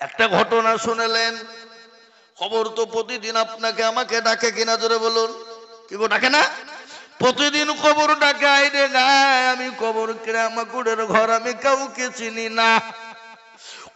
একটা ঘটনা শুনলেন। খবর তো প্রতিদিন আপনাকে আমাকে ডাকে কিনা, জোরে বলুন। কি গো, ডাকে না? প্রতিদিন খবর ডাকে, আইরে গায় আমি কবর কেরামাকুড়ের ঘর, আমি কাউকে চিনি না।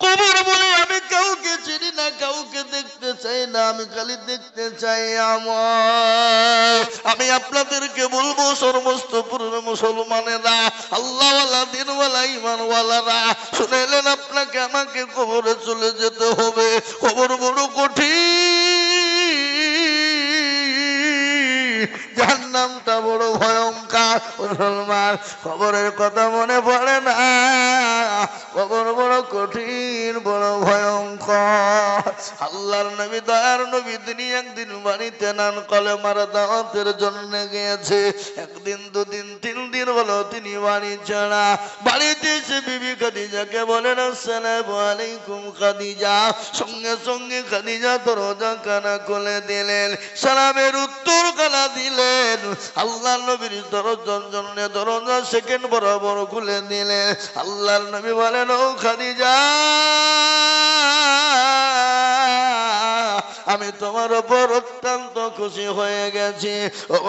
কবর বলে আমি কাউকে চিনি না, কাউকে দেখতে চাই না, আমি খালি দেখতে চাই আমার। আমি আপনাদেরকে বলবো, সমস্ত পূর্ব মুসলমানেরা, আল্লাহওয়ালা, দিনওয়ালা, ইমানওয়ালারা, শুনেলেন, আপনাকে আমাকে কবরে চলে যেতে হবে। কবর বড় কঠিন, জাহান্নামটা বড় ভয়ঙ্কর। মুসলমান, কবরের কথা মনে পড়ে না? কবর বড় কঠিন, বড় ভয়ঙ্কর। আল্লাহর নবী, দয়ার নবী, তিনি একদিন বাড়িতে নান কলেমার দাওয়াতের জন্য গিয়েছে। একদিন, দুদিন, 3 দিন হলো তিনি বাড়ি ছাড়া। বাড়িতে এসে বিবি খাদিজাকে বলেন, আসসালামু আলাইকুম খাদিজা। সঙ্গে সঙ্গে খাদিজা দরজা কানা খুলে দিলেন, সালামের উত্তর কানা দিলেন। আল্লাহর নবীর দরজার জন্য দরজা সেকেন্ড বরাবর খুলে দিলেন। আল্লাহর নবী বলেন, ও খাদিজা, আমি তোমার উপর অত্যন্ত খুশি হয়ে গেছি।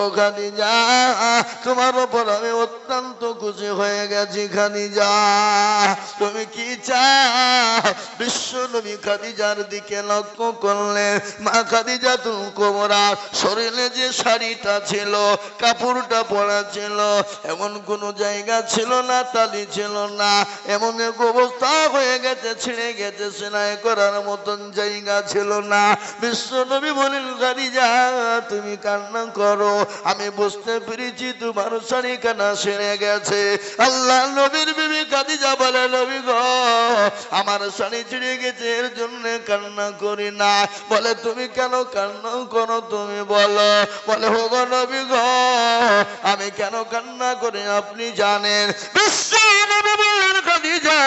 ও খাদিজা, তোমার উপর আমি অত্যন্ত খুশি হয়ে গেছি। খাদিজা, তুমি কি চাও? বিশ্ব নবী খাদিজার দিকে লক্ষ্য করলে, মা খাদিজাতুল কুবরা শরীরে যে শাড়িটা ছিল, কাপড়টা পরা ছিল, এমন কোন জায়গা ছিল না, তালি ছিল না, এমন এক অবস্থা হয়ে গেছে, ছিঁড়ে গেছে, সেলাই করার মতন জায়গা ছিল না। বিশ্ব নবী বলেন, খাদিজা, তুমি কান্না করো, আমি বুঝতে পেরেছি তোমার শাড়ি কানা ছিঁড়ে গেছে। আল্লাহ নবীর বিবি খাদিজা বলে, নবী গো, আমার শাড়ি ছিঁড়ে গেছে, এর জন্য কান্না করি না। বলে, তুমি কেন কান্না করো, তুমি বলো। বলে, হো গো নবী গো, আমি কেন কান্না করি আপনি জানেন। বিশ্ব নবী বলেন, খাদিজা,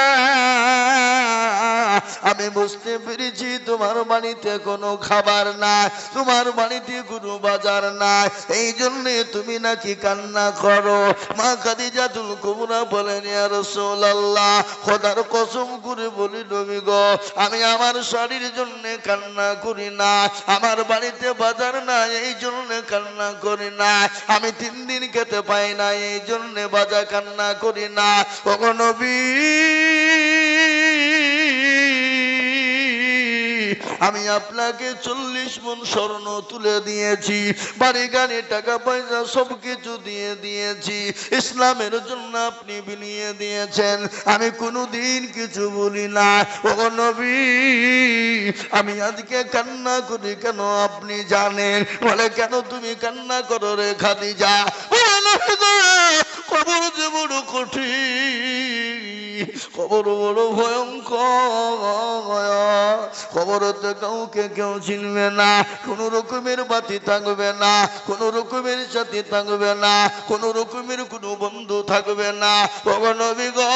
আমি বুঝতে পেরেছি তোমার বাড়িতে কোনো খাবার নাই, তোমার বাড়িতে কোনো বাজার নাই, এই জন্য তুমি নাকি কান্না করো। মা খাদিজাতুল কুবরা বলেন, ইয়া রাসূলুল্লাহ, খোদার কসম করে বলি নবী গো, আমি আমার শাড়ির জন্য কান্না করি না, আমার বাড়িতে বাজার নাই, এই জন্য কান্না করি না, আমি 3 দিন খেতে পাই না, এই জন্য বাজার কান্না করি না। ওগো নবী, আমি আপনাকে 40 মণ স্বর্ণ তুলে দিয়েছি, বাড়ি গাড়ি টাকা পয়সা সবকিছু দিয়ে দিয়েছি, ইসলামের জন্য আপনি বিলিয়ে দিয়েছেন, আমি কোনোদিন কিছু বলি না। ও নবী, আমি আজকে কান্না করি কেন আপনি জানেন? বলে, কেন তুমি কান্না করো রে খাদিজা? কবর যে বড় কঠিন, কবর বড় ভয়ঙ্কর, কবরতে কাউকে কেউ চিনবে না, কোন রকমের বাতি থাকবে না, কোন রকমের সাথী থাকবে না, কোন রকমের কোনো বন্ধু থাকবে না। ওগো নবী গো,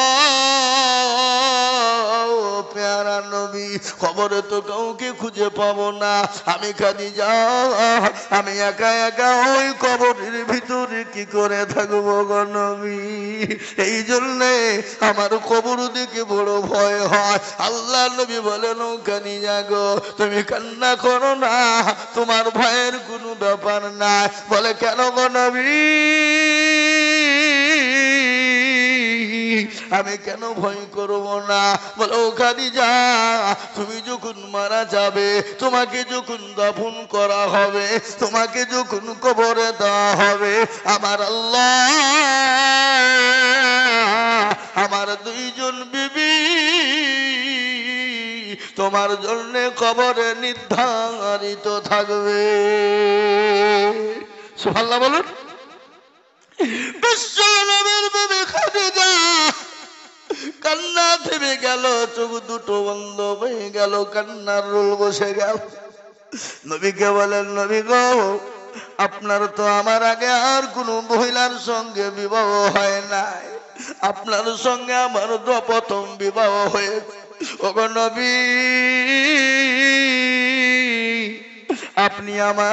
প্যারা নবী, কবরে তো কাউকে খুঁজে পাবো না, আমি খাদিজা, আমি একা একা ওই কবরের ভিতরে কি করে থাকবো গো নবী? এই জন্যে আমার কবর দিকে বড় ভয় হয়। আল্লাহ নবী বলেন, খাদিজা গো, তুমি কান্না করো না, তোমার ভয়ের কোনো ব্যাপার না। বলে, কেন গো নবী, আমি কেন ভয় করব না? বলে, ও খাদিজা, তুমি যখন মারা যাবে, তোমাকে যখন দাফন করা হবে, তোমাকে যখন কবরে দেওয়া হবে, আমার আল্লাহ আমার 2 জন বিবি তোমার জন্য কবরে নির্ধারিত থাকবে। সুবহানাল্লাহ বলুন। বিশ্ব নবীর বিবি খাদিজা কান্না থেমে গেল, চোখ দুটো বন্ধ হয়ে গেল, কান্নার রোল বসে গেল। নবীকে বলেন, নবী গো, আপনার তো আমার আগে আর কোনো মহিলার সঙ্গে বিবাহ হয় নাই, আপনার সঙ্গে আমার তো প্রথম বিবাহ হয়েছে। ওগো নবী,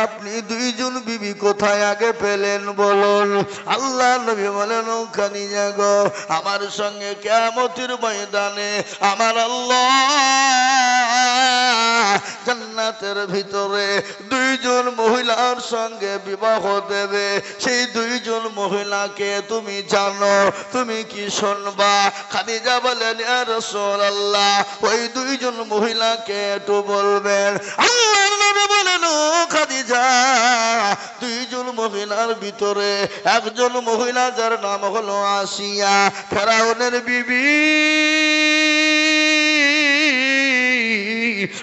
আপনি 2 জন বিবি কোথায় আগে পেলেন বলুন? আল্লাহ নবী বলেন, ও খাদিজা গো, আমার সঙ্গে কিয়ামতের ময়দানে আমার আল্লাহ জান্নাতের ভিতরে দুইজন মহিলার সঙ্গে বিবাহ দেবে। সেই দুইজন মহিলাকে তুমি জানো, তুমি কি শুনবা? খাদিজা বলেন, ইয়া রাসূলুল্লাহ, ওই দুইজন মহিলাকে একটু বলবেন। আল্লাহর নবী বলেন, ও খাদিজা, দুইজন মহিলার ভিতরে একজন মহিলা যার নাম হলো আসিয়া, ফেরাউনের বিবি।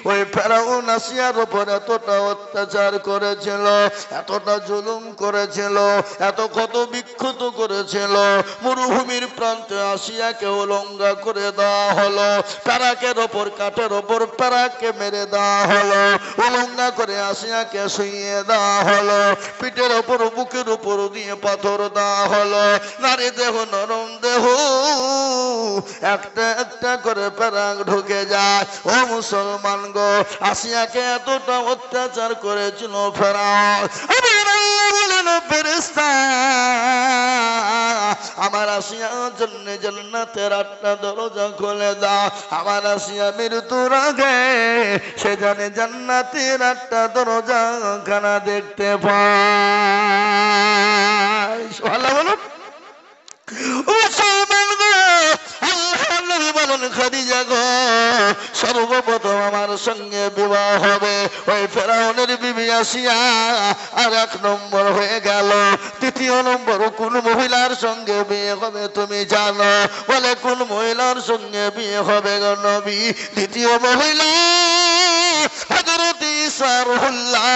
ওই ফেরাউন আসিয়ার উপর এতটা অত্যাচার করেছিল, এতটা জুলুম করেছিল, এত ক্ষত বিক্ষত করেছিল, মরুভূমির প্রান্তে আসিয়াকে উলঙ্গা করে দেওয়া হলো, প্যারাকের ওপর কাঠের ওপর প্যারাকে মেরে দেওয়া হলো, উলঙ্গা করে আসিয়াকে শুইয়ে দেওয়া হলো, পিঠের ওপর বুকের উপর দিয়ে পাথর দেওয়া হলো। নারী দেহ নরম দেহ, একটা একটা করে প্যারাক ঢুকে যায়। ও মুসলমান গো, আসিয়াকে এতটা অত্যাচার করেছিল ফেরাউন। ফেরেশতা, আমার আসিয়ার জন্য জান্নাতের 8টা দরজা খুলে দাও। আমার আসিয়া মৃত্যুর আগে সে জানে জান্নাতের 8টা দরজা খানা দেখতে পায়। সুবহানাল্লাহ বলুন। খাদিজা গো, সর্বপ্রথম আমার সঙ্গে বিবাহ হবে ওই ফেরাউনের বিবি আসিয়া। আর 1 নম্বর হয়ে গেল। দ্বিতীয় নম্বর কোন মহিলার সঙ্গে বিয়ে হবে তুমি জানো? বলে, কোন মহিলার সঙ্গে বিয়ে হবে গো নবী? দ্বিতীয় মহিলা হযরত ঈসা রূহুল্লাহ,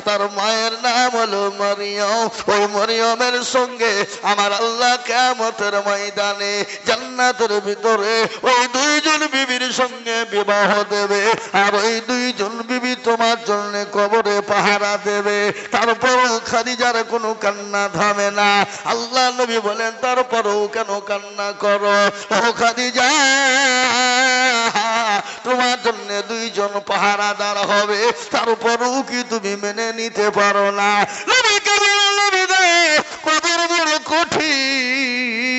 তার মায়ের নাম হলো মরিয়ম। ওই মরিয়মের সঙ্গে আমার আল্লাহ কিয়ামতের ময়দানে জান্নাতের ভিতরে ওই দুইজন বিবির সঙ্গে বিবাহ দেবে। আর ওই দুইজন বিবি তোমার জন্য কবরে পাহারা দেবে। তারপরও খাদিজার কোনো কান্না থামে না। আল্লাহ নবী বলেন, তারপরও কেন কান্না করো ও খাদিজা? তোমার জন্য দুইজন পাহারাদার হবে, তারপরও কি তুমি মেনে নিতে পারো না? কবর বড় কঠিন।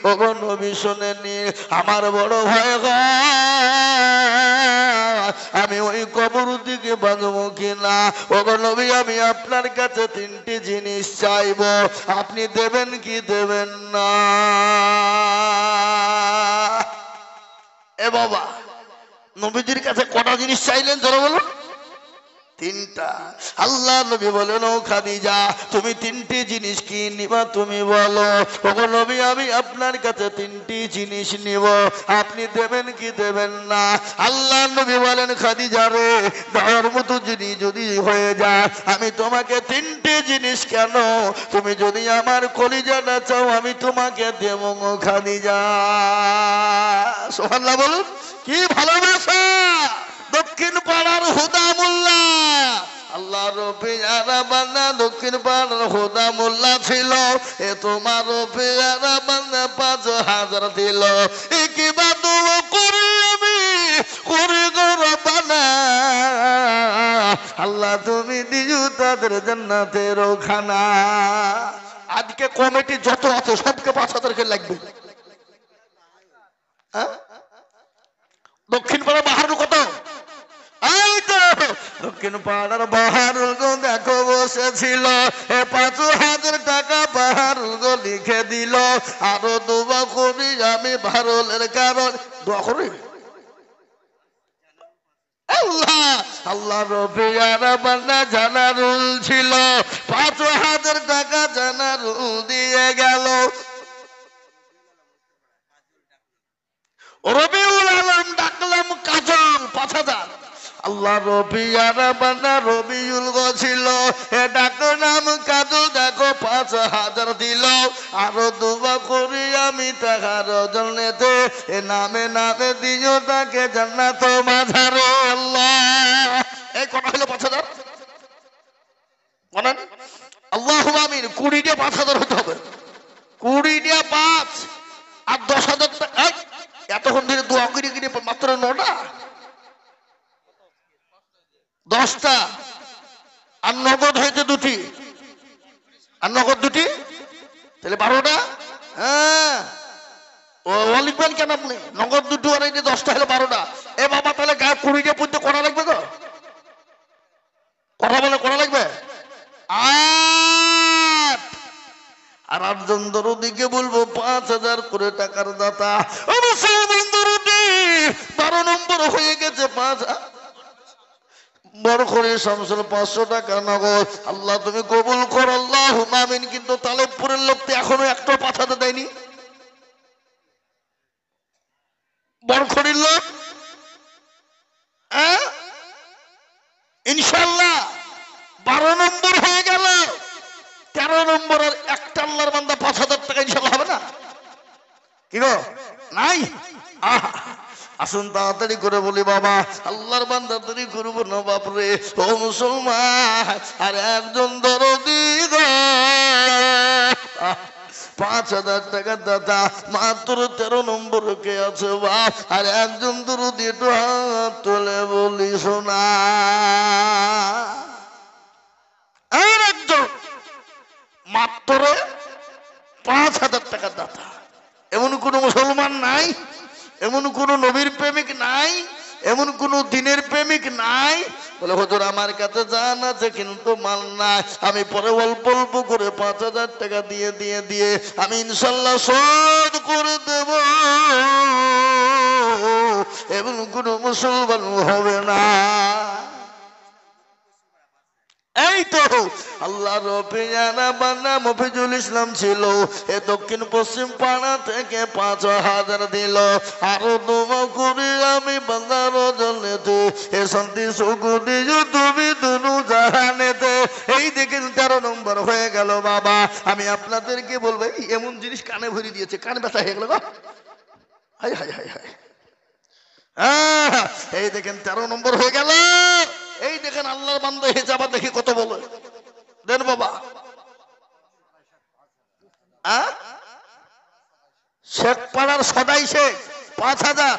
ওগো নবী শোনেননি, আমার বড় ভয় হয় আমি ওই কবর দিকে বাঁধবো কিনা। ওগো নবী, আমি আপনার কাছে 3টি জিনিস চাইব, আপনি দেবেন কি দেবেন না? এ বাবা, নবীজির কাছে কটা জিনিস চাইলেন ধরো বলুন? 3টা। আল্লাহ নবী বলেন, ও খাদিজা, তুমি 3টি জিনিস কি নিবা তুমি বলো। ওগো নবী, আমি আপনার কাছে 3টি জিনিস নিব, আপনি দেবেন কি দেবেন না? আল্লাহ নবী বলেন, খাদিজা রে, দেওয়ার মতো যদি হয়ে যায়, আমি তোমাকে 3টি জিনিস কেন, তুমি যদি আমার কলিজাটা চাও আমি তোমাকে দেব গো খাদিজা। সুবহানাল্লাহ বলুন। কি ভালোবাসা! দক্ষিণ পাড়ার হুদা মোল্লা, আল্লাহ রবিয়ারা বান্দা দক্ষিণ পাড়ার হুদা মোল্লা ছিল। এ তোমার রবিয়ারা বান্দা 5000 দিল। কি বাদু করি আমি করি গো রব্বানা, আল্লাহ তুমি দিও তাদের জান্নাতের খানা। আজকে কমিটি যত আছে সবকে 5000 করে লাগবে। দক্ষিণ পাড়ার বাহারুল কত? দক্ষিণ পাড়ার বাহারুল গো দেখো বসেছিল, 5000 টাকা বাহারুল গো লিখে দিল। আরো দোয়া করি আমি বাহারুলের কারণ দোয়া করি। আল্লাহ আল্লাহ রবিয়ারা বান্দা জানারুল ছিল, 5000 টাকা জানারুল দিয়ে গেল। রবিউল আলম ডাকলাম কাজল 5000। আল্লাহ রবিয়ারা বান্দা রবিউল গো ছিল, ডাকলাম কাজল দেখো 5000 দিল। আরো দোয়া করি আমি তাহার জন্যতে, এ নামে নামে দিও তাকে জান্নাত মাঝারে। আল্লাহ, এই কটা হলো 5000 বলেন? আল্লাহুম্মা আমিন। 20 দিয়ে 5000 হতে হবে। 20 দিয়ে 5 আর 10000 টাকা। এতক্ষণ ধরে দোয়া করে কিনে মাত্র 9টা 10টা আর নগদ হয়েছে 2টি, আর নগদ 2টি তাহলে 12টা। হ্যাঁ, ও লিখবেন কেন আপনি? নগদ 2টো আর এই যে 10টা হলো 12টা। এ বাবা, তাহলে গায়ে 20 দিয়ে পড়তে করা লাগবে গো। আপনাদেরকে বলবো 5,000 করে টাকার দাতা ও মুসলমান দরদি 12 নম্বর হয়ে গেছে 5 বড় করে শামসুল 500 টাকা নগদ আল্লাহ তুমি কবুল কর আল্লাহুম্মা আমিন কিন্তু তালেবপুরের লোক তো এখনো একটা 5,000 দেয়নি বড় খড়ির লোক ইনশাআল্লাহ 12 নম্বর হয়ে গেল 13 নম্বরের একটা আল্লাহর বান্দা 5,000 টাকা ইনশাআল্লাহ হবে না কি গো নাই আসুন তাড়াতাড়ি করে বলি বাবা আল্লাহর বান্দা দেরি করবো না বাপরে ও মুসলমান আর একজন দরদি গো 5,000 টাকা দাদা মাত্র 13 নম্বর কে আছে বাপ আর একজন দরদি একটু হাত তুলে বলি শোনা আর একজন মাত্র 5,000 টাকা দাদা এমন কোন মুসলমান নাই এমন কোন নবীর প্রেমিক নাই এমন কোন দিনের প্রেমিক নাই বলে হুজুর আমার কাছে জান আছে কিন্তু মাল নাই আমি পরে অল্প অল্প করে 5,000 টাকা দিয়ে আমি ইনশাআল্লাহ শোধ করে দেব এমন কোন মুসলমান হবে না এই তো আল্লাহ রবিয়ানা বান্না মফিজুল ইসলাম ছিল এ দক্ষিণ পশ্চিম পাড়া থেকে 5,000 দিল আরো দোয়া করি আমি বান্দার জন্যতে এ শান্তি সুখ দিও তুমি দুনু জাহানেতে এই দেখেন 13 নম্বর হয়ে গেল বাবা আমি আপনাদেরকে বলবো এমন জিনিস কানে ভরে দিয়েছে কান ব্যথা হয়ে গেল হাই হাই হাই হাই এই দেখেন 13 নম্বর হয়ে গেল এই দেখেন আল্লাহর বান্দা হিজাবা দেখি কত বলে দেন বাবা শেখ পাড়ার সদাই শেখ 5,000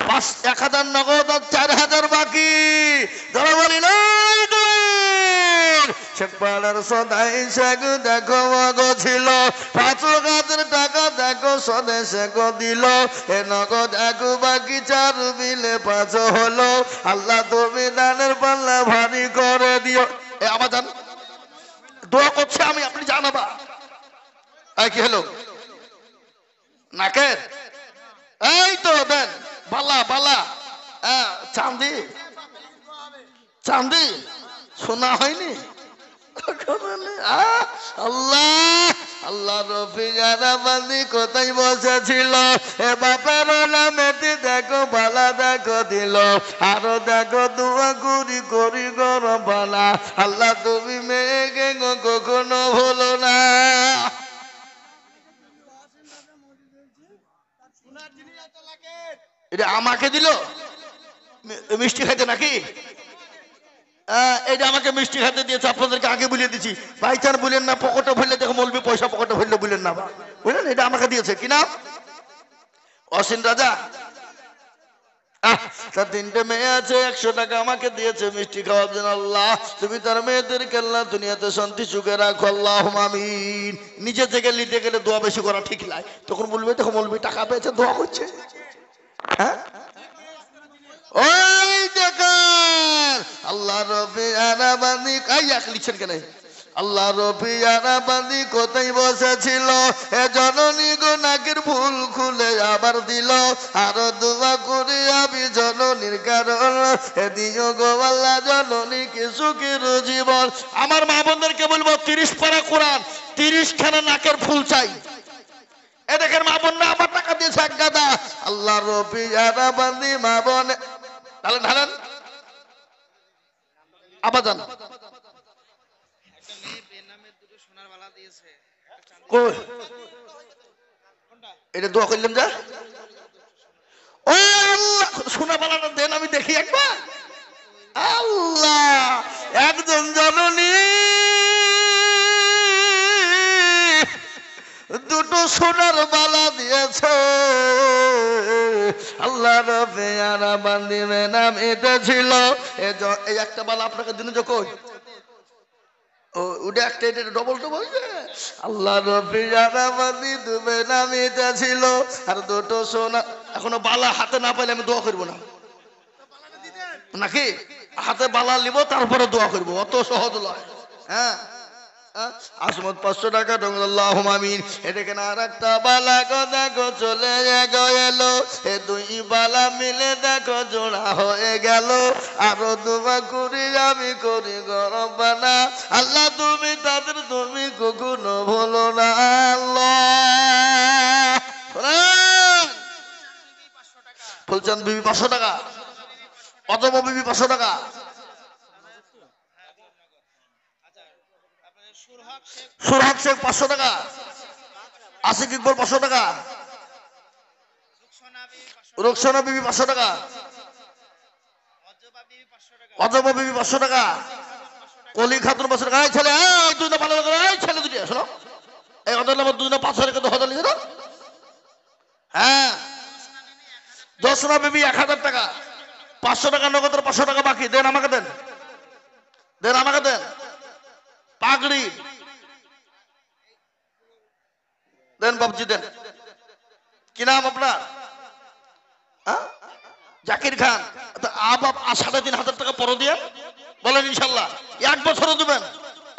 1,000 নগদ আর 4,000 বাকি ধরা বলি না শেখ পাড়ার সদাই শেখ দেখো মগো ছিল 5,000 টাকা দেখো সদে শেখ দিল এ নগদ এক বাকি 4 মিলে 5 হলো আল্লাহ তুমি দানের পাল্লা ভারী করে দিও এ আবার জান দোয়া করছে আমি আপনি জানাবা কি হলো নাকের এই তো দেন বালা বালা চাঁদি চাঁদি শোনা হয়নি আল্লাহ আল্লাহ রফিজানা বান্দি কোথায় বসেছিল এ বাপের নামেতে দেখো বালা দেখো দিল আরো দেখো দোয়া করি করি গরো বালা আল্লাহ তুমি মেয়েকে কখনো ভুলো না এটা আমাকে দিল মিষ্টি খাইতে নাকি এটা আমাকে মিষ্টি খাইতে দিয়েছে আপনাদেরকে আগে বলে দিচ্ছি ভাইচার বলেন না পকেটে ভরলে দেখো বলবি পয়সা পকেটে ভরলে বলেন না বুঝলেন এটা আমাকে দিয়েছে কি নাম অসীন রাজা তার 3টে মেয়ে আছে 100 টাকা আমাকে দিয়েছে মিষ্টি খাওয়ার জন্য আল্লাহ তুমি তার মেয়েদেরকে আল্লাহ দুনিয়াতে শান্তি সুখে রাখো আল্লাহুম্মা আমিন নিজে থেকে নিতে গেলে দোয়া বেশি করা ঠিক নয় তখন বলবে দেখো বলবি টাকা পেয়েছে দোয়া করছে ওই দেখেন আল্লাহ রবিয়ানা বান্দি কাইয়া লিখছেন কেন আল্লাহ রবিয়ানা বান্দি কোথায় বসেছিল এ জননী গো নাকের ফুল খুলে আবার দিল আরো দোয়া করি আমি জননীর কারণ এ দিও গো আল্লাহ জননীকে সুখের জীবন আমার মা বোনদেরকে বলবো 30 পারা কোরআন 30 খানা নাকের ফুল চাই এ দেখেন মা বোন না আমার টাকা দিয়েছে এক গাদা আল্লাহ রবিয়ানা বান্দি মা বোন ঢালেন ঢালেন আবার জান এটা দোয়া করলাম যা ও আল্লাহ সোনা বালাটা দেন আমি দেখি একবার আল্লাহ একজন জননী দুটো সোনার বালা দিয়েছে আল্লাহ রবিয়ানা বান্দি নাম এটা ছিল এই একটা বালা আপনাকে দিনে যখন ওটা একটা এটা ডবল ডবল আল্লাহ রবিয়ানা বান্দি তুমি নাম এটা ছিল আর দুটো সোনা এখনো বালা হাতে না পাইলে আমি দোয়া করবো না নাকি হাতে বালা নিব তারপরে দোয়া করবো অত সহজ নয় আসমত 500 টাকা আল্লাহুম্মা আমিন। এদিকে আর একটা বালা গো দেখো চলে এলো, এ দুই বালা মিলে দেখো জোড়া হয়ে গেল। আরো দোয়া করি আমি করি গরম বানা, আল্লাহ তুমি তাদের তুমি কখনো ভুলো না আল্লাহ। ফুলচাঁদ বিবি 500 টাকা, অজমা বিবি 500 টাকা, সুরহাদ শেখ 500 টাকা, আসিক ইকবল 500 টাকা, রুকসানা বিবি 500 টাকা, অজমা বিবি 500 টাকা, কলি খাতুন 500 টাকা। এই ছেলে দুই না ভালো করে, এই ছেলে দুটি শোনো, এই অদর নাম্বার 2 না 500 টাকা 2000 লিখে দাও। হ্যাঁ, জোসনা বিবি 1000 টাকা, 500 টাকা নগদ, 500 টাকা বাকি। দেন আমাকে দেন, দেন আমাকে দেন। পাগড়ি দেন বাবজি দেন। কি নাম আপনার? জাকির খান। 3500 টাকা পরে দিয়ে বলেন ইনশাল্লাহ 1 বছরও দিবেন।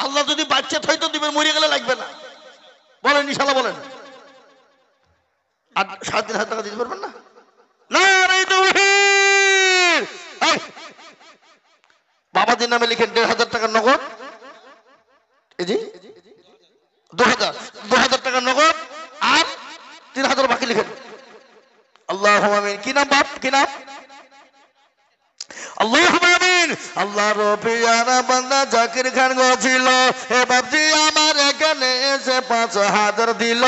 আল্লাহ যদি বাচ্চা হয়তো দিবেন, মরে গেলে লাগবে না। বলেন ইনশাল্লাহ বলেন। আর 3500 টাকা দিতে পারবেন না? বাবাজির নামে লিখেন 1500 টাকা নগদ, এই জি 2000 টাকা নগদ আর 3000 বাকি লিখেন। আল্লাহুম্মা আমিন। কি নাম বাপ, কি নাম? আল্লাহুম্মা আমিন। আল্লাহ রবিয়ানা বান্দা জাকির খান গছিল, এ বাপজি আমার এখানে এসে 5000 দিল,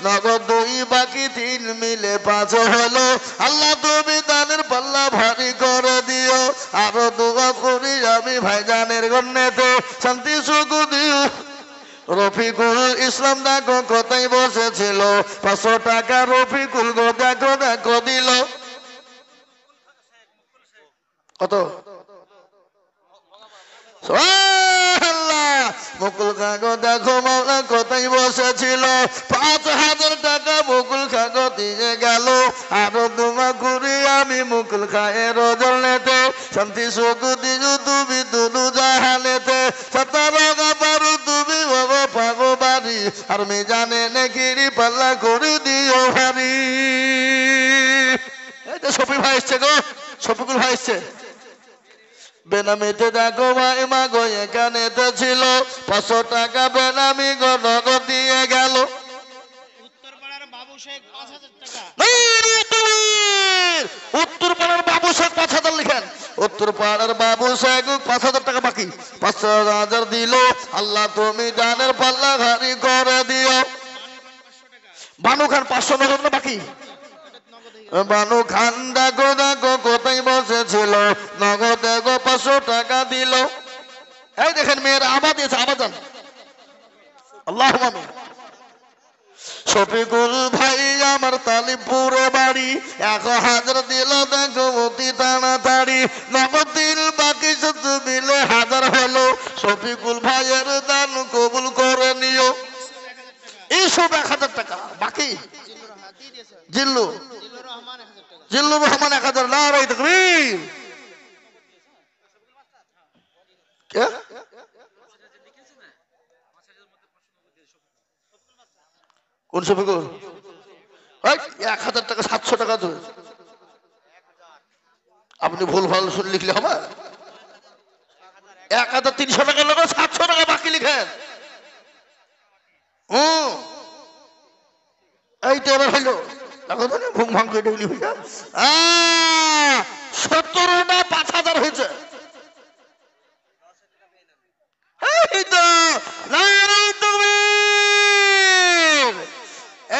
নগদ 2 বাকি 3 মিলে 5 হলো। আল্লাহ তুমি দানের পাল্লা ভারী করে দিও। আরো দোয়া করি আমি ভাইজানের গন্নেতে শান্তি সুখ দিও। রফিকুল ইসলাম দেখো কোথায় বসেছিল, 500 টাকা রফিকুল গো দেখো দেখো দিল। কত? মুকুল কাগজ দেখো মাওলা কোথায় বসেছিল, 5000 টাকা মুকুল কাগজ দিয়ে গেল। আরো দোয়া করি আমি মুকুল খায়ের জন্যতে শান্তি সুখ দিও তুমি দুনু জাহানেতে। 17 পারো তুমি বাবা পাগো বাড়ি, আর মিজানে নেকিরি পাল্লা করে দিও ভারী। এই তো শফি ভাই এসছে গো, শফিকুল ভাই এসছে। বেনামিতে দেখো মা গো এখানে তো ছিল, 500 টাকা বেনামি গো নগদ দিয়ে গেল। উত্তরপাড়ার বাবু শেখ 5000 টাকা, উত্তরপাড়ার বাবু শেখ 5000 লিখেন। উত্তরপাড়ার বাবু শেখ 5000 টাকা বাকি, 5000 দিল। আল্লাহ তুমি জানের পাল্লা ভারী করে দিও। বানু খান 500 নগদ বাকি। বানু খান দেখো দেখো কোথায় বসেছিল, নগদ দেখো 500 টাকা দিল। এই দেখেন মেয়ের আবাদ দিয়েছে, আবাদান। আল্লাহুম্মা আমিন। শফিকুল ভাই আমার তালিপুরে বাড়ি, 1000 দিল দেখো অতি তাড়াতাড়ি, নগদ দিল বাকি 7 মিলে 1000 হলো। শফিকুল ভাইয়ের দান কবুল করে নিও। এইসব 1000 টাকা বাকি। জিল্লুর রহমান 1000। নারায়ে তাকবীর। কোন শফিকুল? 1000 টাকা 700 টাকা তো আপনি ভুল ভাল শুনে লিখলে হবে। 1300 টাকা লোক 700 টাকা বাকি লিখেন। এই তো এবার হইলো ঘুম ভাঙ করে ডেলি হয়ে যা। 17 না 5000 হয়েছে।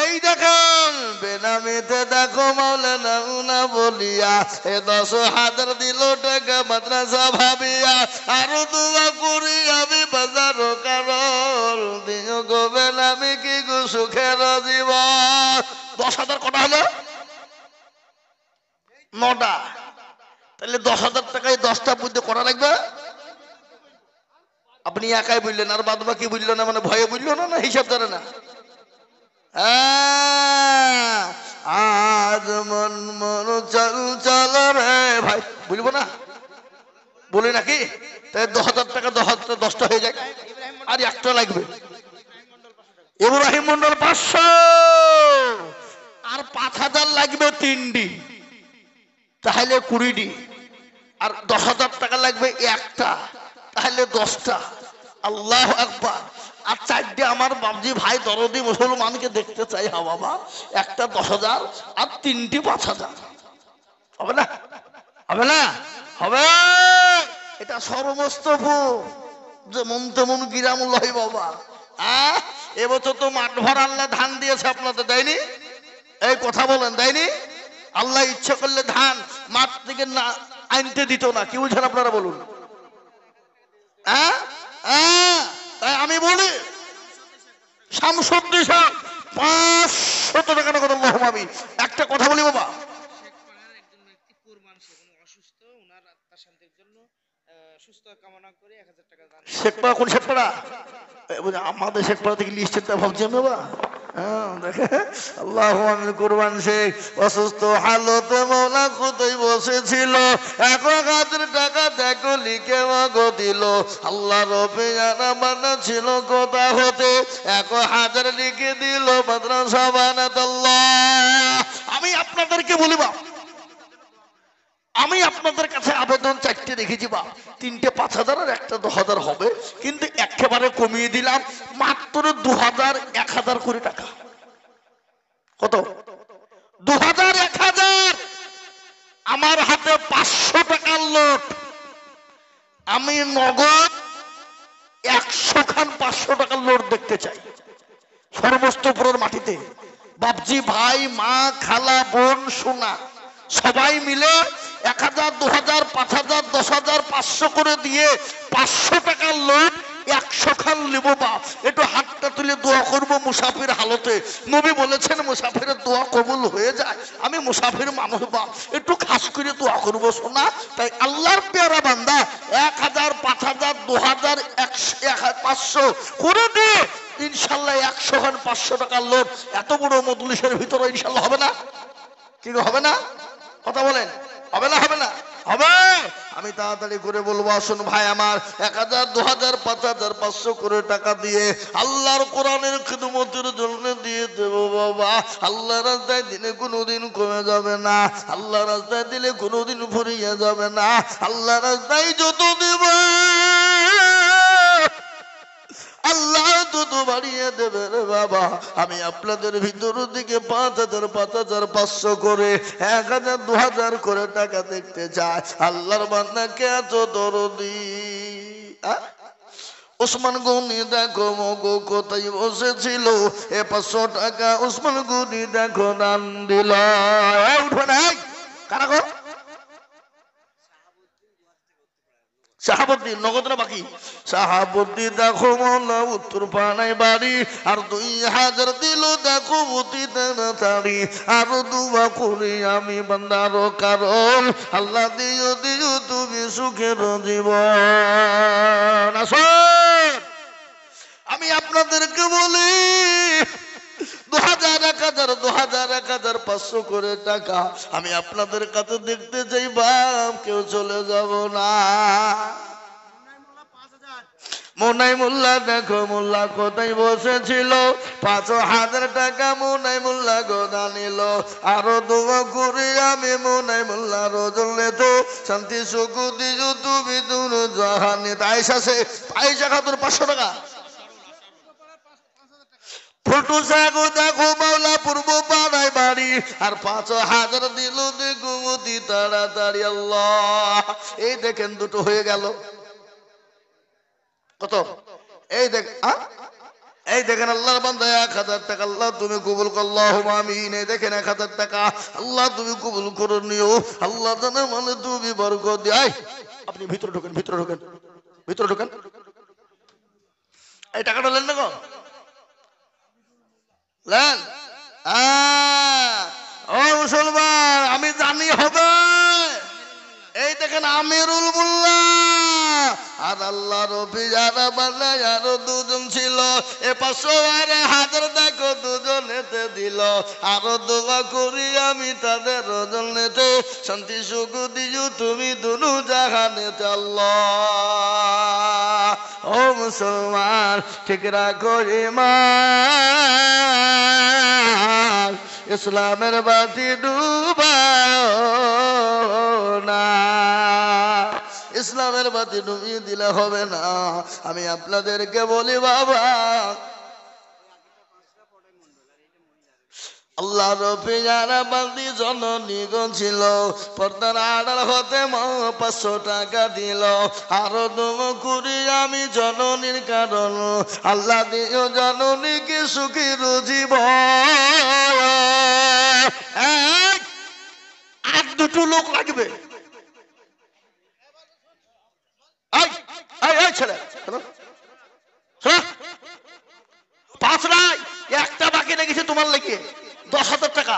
এই দেখুন বেনামিতে দেখো মাওলানা উনা বলিয়া, এ 10,000 দিল টাকা মাদ্রাসা ভাবিয়া। আরো দোয়া করি আমি বাজার কারণ দিও গো বেনামি কি গো সুখের জীবন। 10,000 কটা হলো? 9টা। তাহলে 10,000 টাকায় 10টা বুদ্ধি করা লাগবে। আপনি একাই বুঝলেন, আর বাদ বাকি বুঝলো না, মানে ভয়ে বুঝলো না, না হিসাব ধরে না। আজ মন মন চল চল রে ভাই, বুঝবো না বলি নাকি? তাই 10,000 টাকা 10টা হয়ে যায়, আর একটা লাগবে। ইব্রাহিম মন্ডল 500, আর 5,000 লাগবে 3ডি, তাহলে 20ডি, আর 10,000 টাকা লাগবে একটা, তাহলে 10টা। আল্লাহু আকবার। আর 4ডে আমার বাবজি ভাই দরদি মুসলমানকে দেখতে চাই। হা বাবা, একটা 10,000 আর 3টি 5,000 হবে না? হবে না? হবে। এটা সর্বস্তপুর, যেমন তেমন গিরামুল্লাহ বাবা। এবছর তো মাঠ ভর আল্লাহ ধান দিয়েছে, আপনাদের দেয়নি? এই কথা বলেন, দেয়নি? আল্লাহ ইচ্ছে করলে ধান মাঠ থেকে না আনতে দিত না। কি বুঝছেন আপনারা বলুন? তাই আমি বলি শামসুদ্দিন সাহেব 500 টাকা নগদ। আল্লাহুম্মা আমিন। একটা কথা বলি বাবা, শেখপাড়া কোন শেখপাড়া? আমাদের শেখপাড়া থেকে লিস্টের ভাবছি আমি বাবা। আল্লাহু আমিন। কুরবান শেখ অসুস্থ হালতে মওলা খুদাই বসেছিল, 1,000 টাকা দেখো লিখে মাগো দিল। আল্লাহ রবে জানা বানা ছিল কোথা হতে, 1,000 লিখে দিল মাদ্রাসা বানাতাল্লাহ। আমি আপনাদেরকে বলিবা, আমি আপনাদের কাছে আবেদন 4টে রেখেছি বা 3টে 5,000 আর একটা 10,000 হবে, কিন্তু একেবারে কমিয়ে দিলাম মাত্র 2,000 1,000 করে টাকা। কত? 2,000 1,000। আমার হাতে 500 টাকার নোট, আমি নগদ 100 খান 500 টাকার নোট দেখতে চাই সর্বস্তপুরের মাটিতে। বাপজি ভাই মা খালা বোন সোনা সবাই মিলে 1,000 2,000 5,000 10,000 500 করে দিয়ে 500 টাকার নোট 100 খান নেব বাপ। একটু হাতটা তুলে দোয়া করবো মুসাফির হালতে। নবী বলেছেন মুসাফিরের দোয়া কবুল হয়ে যায়। আমি মুসাফির মানুষ বাপ, একটু খাস করে দোয়া করবো শোনা। তাই আল্লাহর পেয়ারা বান্দা 1,000 5,000 2,000 500 করে দিয়ে ইনশাল্লাহ 100 খান 500 টাকার নোট এত বড় মজলিসের ভিতরে ইনশাল্লাহ হবে না? কি হবে না? কথা বলেন, হবে না? হবে না? হবে। আমি তাড়াতাড়ি করে বলবো, আসুন ভাই আমার 1,000 2,000 5,000 500 করে টাকা দিয়ে আল্লাহর কোরআনের খিদমতের জন্য দিয়ে দেব বাবা। আল্লাহর রাস্তায় দিলে কোনোদিন কমে যাবে না, আল্লাহর রাস্তায় দিলে কোনোদিন ফুরিয়ে যাবে না। আল্লাহর রাস্তায় যত দেব আল্লাহ তত বাড়িয়ে দেবে রে বাবা। আমি আপনাদের ভিতর দিকে 5,000 5,000 500 করে 1,000 2,000 করে টাকা দেখতে চাই। আল্লাহর বান্দাকে এত দরদি। ওসমান গনি দেখো মগো কোথায় বসেছিল, 500 টাকা ওসমান গনি দেখো দান দিল। উঠবে না কারা গো? শাহাবুদ্দিন নগদ না বাকি? শাহাবুদ্দিন দেখো মৌলা উত্তর পাড়ায় বাড়ি, আর 2,000 দিল দেখো অতি তাড়াতাড়ি। আর দুয়া করি আমি বান্দার কারণ, আল্লাহ দিও দিও তুমি সুখের জীবন। আসুন আমি আপনাদেরকে বলি 2,000 1,000 2,000 1,000 500 করে টাকা আমি আপনাদের কাছে দেখতে চাই বাপ, কেউ চলে যাব না। মোনাই মোল্লা দেখো মোল্লা কোথায় বসেছিল, 5,000 টাকা মোনাই মোল্লা গোদা নিল। আরো দোয়া করি আমি মোনাই মোল্লা রোজলেতে শান্তি সুখ দিও তুমি দূর জাহানে। আয়েশা সে আয়েশা খাতুন 500 টাকা। ফুটু সাগো দেখো মাওলা পূর্ব পাড়ায় বাড়ি, আর 5,000 দিল দেখো অতি তাড়াতাড়ি। আল্লাহ এই দেখেন দুটো হয়ে গেল। কত? এই দেখ এই দেখেন আল্লাহর বান্দা 1,000 টাকা আল্লাহ তুমি কবুল করো। আল্লাহুম্মা আমিন। এই দেখেন 1,000 টাকা আল্লাহ তুমি কবুল করে নিও। আল্লাহ জানে মানে তুমি বরকত দিও। আপনি ভিতরে ঢোকেন, ভিতরে ঢোকেন, ভিতরে ঢোকেন। এই টাকাটা নেন না গো, নেন। ও মুসলমান আমি জানি হবে। এই দেখেন আমিরুল মোল্লা আর আল্লাহ রবি যারা বানায় আরো দুজন ছিল, এ 500 আর 1000 দেখো দুজনেতে দিল। আরো দোয়া করি আমি তাদের জন্যতে, শান্তি সুখ দিও তুমি দুনু জাহানেতে আল্লাহ। ও মুসলমান ঠিক রাখো ঈমান, ইসলামের বাতি ডুবাও না, ইসলামের বাতি ডুবিয়ে দিলে হবে না। আমি আপনাদেরকে বলি বাবা, আল্লাহ রফি যারা বান্দি জননী ছিল, পর্দার আড়াল হতে 500 টাকা দিল। আরো দম করি আমি জননীর কারণ, আল্লাহ দিও জননীকে সুখী রুজিব। আর 2টো লোক লাগবে। ছেলে 5 নাই, একটা বাকি রেখেছে তোমার লেগে 10,000 টাকা।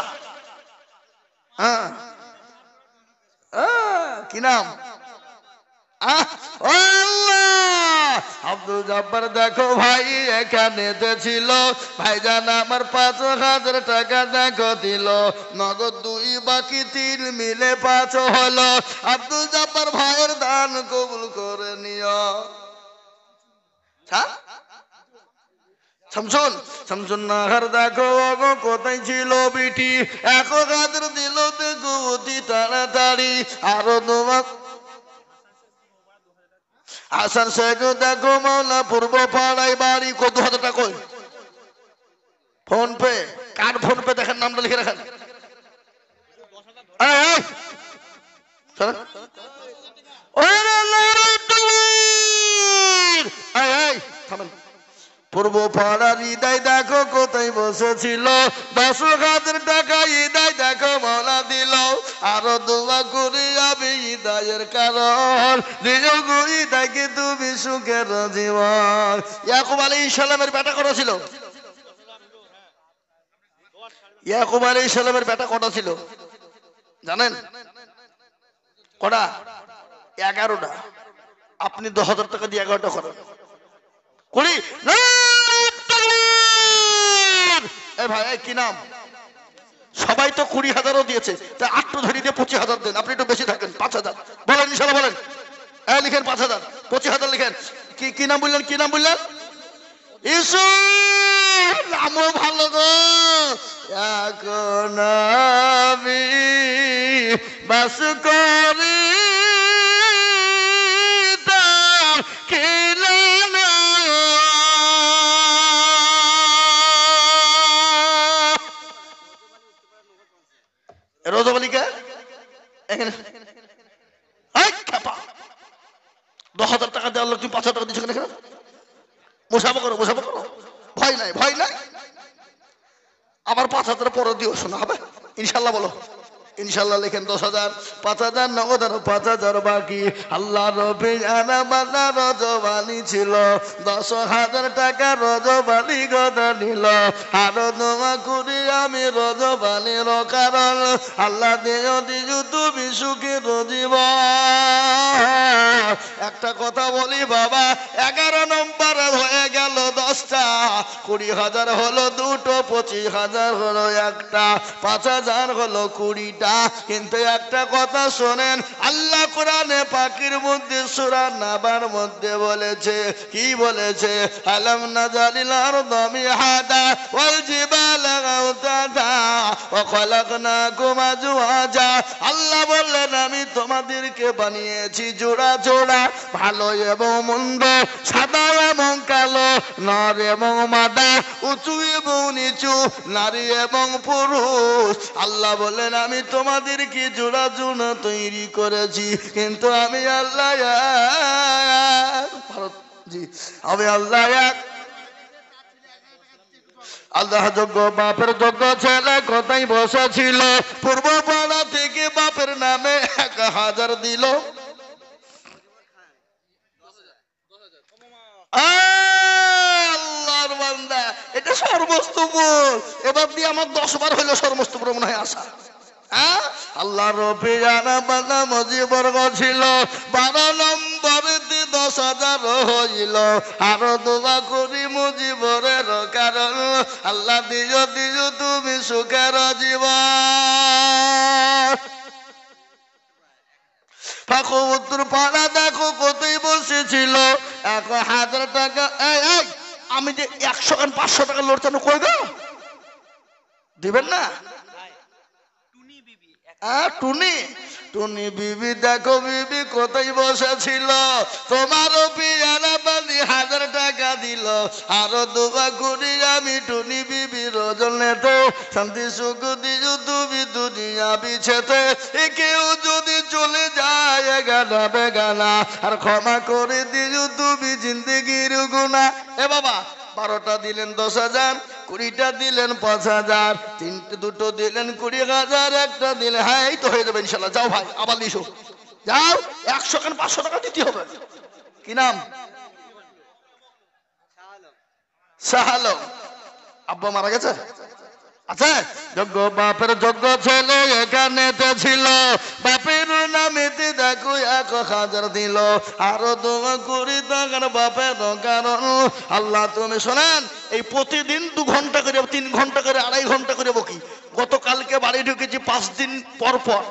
হ্যাঁ কি নাম? আব্দুল জব্বার দেখো ভাই এখানে ছিল, ভাইজান আমার 5,000 টাকা দেখো দিল। নগদ 2 বাকি 3 মিলে 5 হলো। আব্দুল জব্বার ভাইয়ের দান কবুল করে নিও। শামসুন শামসুন নাহার দেখো কোথায় ছিল বিটি, 1,000 দিল দেখো অতি তাড়াতাড়ি। আরো তোমার আসার শেখ দেখো মাওলা পূর্ব পাড়ায় বাড়ি। কত 2,000 টাকা ফোন পে? কার ফোন পে দেখেন, নামটা লিখে রাখেন। পূর্ব পাড়ার হৃদয় দেখো কোথায় বসেছিল, 10,000 টাকা হৃদয় দেখো মাওলা দিল। আরো দোয়া করি আমি হৃদয়ের কারণ, নিয়োগ হৃদয়কে তুমি সুখের জীবন। ইয়াকুব আলাইহিস সালামের বেটা কটা ছিল? ইয়াকুব আলাইহিস সালামের বেটা কটা ছিল জানেন? কটা? 11টা। আপনি 10,000 টাকা দিয়ে 11টা করেন। করি ভাই কি নাম? সবাই তো 20,000ও দিয়েছে, তা 8 ধরি দিয়ে 25,000 দেন। আপনি একটু বেশি থাকেন, 5,000 বলেন ইনশাআল্লাহ বলেন। লিখেন 5,000, 25,000 লিখেন। কি নাম বললেন? কি নাম বললেন? ইসু নামও ভালো গো। এখন আমি বাস করি রোজবালিকা এখানে 10,000 টাকা দেওয়ার তুমি 5,000 টাকা দিচ্ছ কেন? মুসাফা করো, মুসাফা করো, ভয় নাই, ভয় নাই। আবার 5,000 পরে দিও, শোনা হবে ইনশাল্লাহ। বলো ইনশাল্লাহ লিখেন 10,000, 5,000 নগদ আর 5,000 বাকি। আল্লাহ রবি জানা বানা রজবানি ছিল, 10,000 টাকা রজবানি গদা নিল। আরো দোয়া করি আমি রজবানির কারণ, আল্লাহ দিও দিও তুমি সুখী জীবন। একটা কথা বলি বাবা, 11 নম্বর হয়ে গেল 10টা, 20,000 হলো 2টো, 25,000 হলো 1টা, 5,000 হলো 20টা। কিন্তু একটা কথা শোনেন, আল্লাহ কোরআনে পাকের মধ্যে সূরা নাবার মধ্যে বলেছে, কি বলেছে? আলাম নাজালিল আরদা মিহাদা ওয়াল জিবালা আওতাদা ওয়া খলাকনাকুম আজওয়াজা। আল্লাহ বললেন আমি তোমাদেরকে বানিয়েছি জোড়া জোড়া, ভালো এবং মন্দ, সাদা এবং কালো, নর এবং মাদা, উঁচু এবং নিচু, নারী এবং পুরুষ। আল্লাহ বললেন আমি তোমাদেরকে জোড়া জোড়া তৈরি করেছি, কিন্তু আমি আল্লাহ আমি আল্লাহ আল্লাহ যোগ্য বাপের যোগ্য ছেলে কোথায় বসেছিল, পূর্ব পাড়া থেকে বাপের নামে 1,000 দিল। আল্লাহর বান্দা, এটা সর্বস্তপুর। এবার দিয়ে আমার 10 বার হইলো সর্বস্তপুর মনে হয় আসা। আল্লাহ রবি জানা বান্দা মজিবর্গ ছিল, 12 নম্বর 10,000 হইল আরো দোয়া করি মুজিবরের কারণ আল্লাহ দিও দিও তুমি সুখের জীবন ফাঁকো উত্তর পাড়া দেখো কতই বসেছিল 1,000 টাকা আমি যে 100 আর 500 টাকা লড়ছানো কই গো দিবেন না টুনি টুনি বিবি দেখো বিবি কোথায় বসেছিল তোমারও পিয়ারা বানি 1,000 টাকা দিল আরো দোয়া করি আমি টুনি বিবি রজনেতে শান্তি সুখ দিও তুমি দুনিয়া বিছেতে কেউ যদি চলে যায় গানা বেগানা আর ক্ষমা করে দিও তুমি জিন্দেগির গুনাহ এ বাবা 12টা দিলেন 10,000 20টা দিলেন 5,000 দুটো দিলেন 20,000 একটা দিলে হ্যাঁ এই তো হয়ে যাবে ইনশাল্লাহ যাও ভাই আবার লিসো যাও 100 কেন 500 টাকা দিতে হবে কি নাম শাহ আলম আব্বা মারা গেছে আচ্ছা যোগ্য বাপের যোগ্য ছেলে এখানেতে ছিল বাপের নামেতে দেখো 1,000 দিল আরো দোয়া করি তখন বাপের কারণ আল্লাহ তুমি শোনেন এই প্রতিদিন 2 ঘন্টা করে 3 ঘন্টা করে 2.5 ঘন্টা করে বকি গতকালকে বাড়ি ঢুকেছি 5 দিন পর পর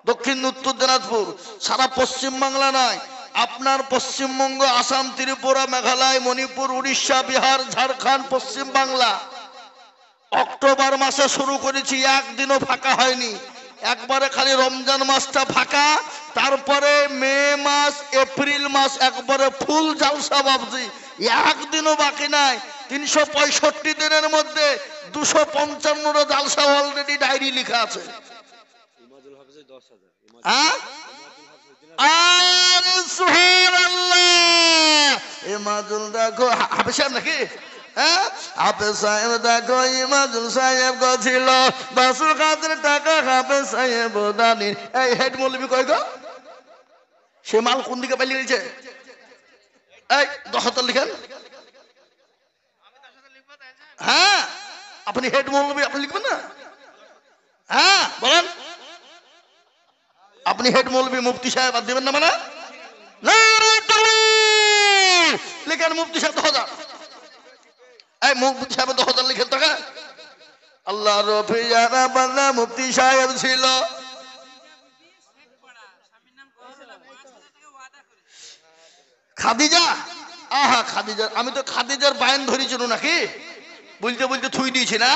দক্ষিণ উত্তর দিনাজপুর সারা পশ্চিম বাংলা নয় আপনার পশ্চিমবঙ্গ আসাম ত্রিপুরা মেঘালয় মণিপুর উড়িষ্যা বিহার ঝাড়খণ্ড পশ্চিম বাংলা অক্টোবর মাসে শুরু করেছি একদিনও ফাঁকা হয়নি একবারে খালি রমজান মাসটা ফাঁকা তারপরে মে মাস এপ্রিল মাস একবারে ফুল জালসা বাবজি একদিনও বাকি নাই 365 দিনের মধ্যে 255টা জালসা অলরেডি ডায়েরি লেখা আছে আরে সুবহানাল্লাহ ইমাদুল দেখো হাফেজ নাকি হাফেজ সাহেব দেখো ইমাদুল সাহেব গছিল 10,000 টাকা হাফেজ সাহেব দানি এই হেড মৌলবি কই গো সে মাল কোন দিকে পালিয়ে গেছে এই 10,000 লিখেন হ্যাঁ আপনি হেড মৌলবি আপনি লিখবেন না হ্যাঁ বলেন আপনি হেড মৌলবি মুফতি সাহেব আর দিবেন না মানে লিখেন মুফতি সাহেব 10,000 এই মুফতি সাহেব 10,000 লিখেন টাকা আল্লাহ রফিয়ানা বান্দা মুফতি সাহেব ছিল খাদিজা আহা খাদিজা আমি তো খাদিজার বায়ান ধরেছিল নাকি বলতে বলতে থুই দিয়েছি না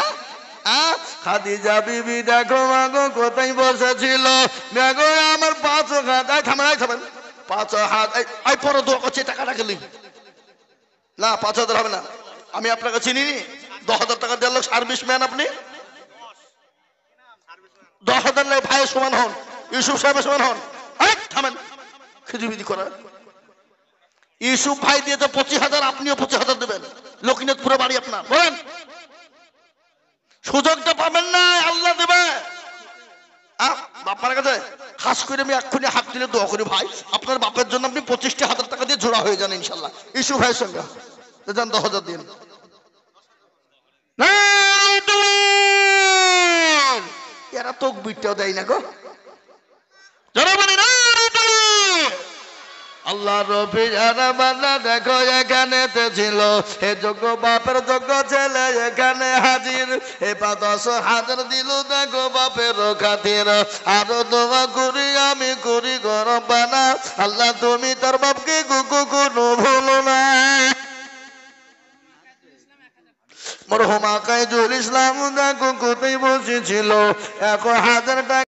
খাদিজা বিবি দেখো মাগো কোথায় বসেছিল মাগো আমার 5,000 থামেন 5,000 পরে দোয়া করছে টাকাটা গেলি না 5,000 হবে না আমি আপনাকে চিনি 10,000 টাকা দেওয়ার লোক সার্ভিস ম্যান আপনি 10,000 লাই ভাইয়ের সমান হন ইউসুফ সাহেবের সমান হন থামেন খিজিবিজি করা ইউসুফ ভাই দিয়েছে 25,000 আপনিও 25,000 দেবেন লক্ষ্মীনাথপুরে বাড়ি আপনার বলেন সুযোগটা পাবেন না আল্লাহ দেবে বাপার কাছে খাস করে আমি এক্ষুনি হাত দিলে দোয়া করি ভাই আপনার বাপের জন্য আপনি 25,000 টাকা দিয়ে জোড়া হয়ে যান ইনশাল্লাহ ইসু ভাইয়ের সঙ্গে যান 10,000 দিন এরা তো বিটটাও দেয় না গো আল্লাহ রফিয়ানা বান্দা দেখো এখানেতে ছিল হে যোগ্য বাপের যোগ্য ছেলে এখানে হাজির এ 10,000 দিল দেখো বাপের খাতির আরো দোয়া করি আমি করি গরম বানা আল্লাহ তুমি তার বাপকে কোনো ভুলো না মরহুমা কাইজুল ইসলাম দেখো কোথায় বসেছিল 1,000 টাকা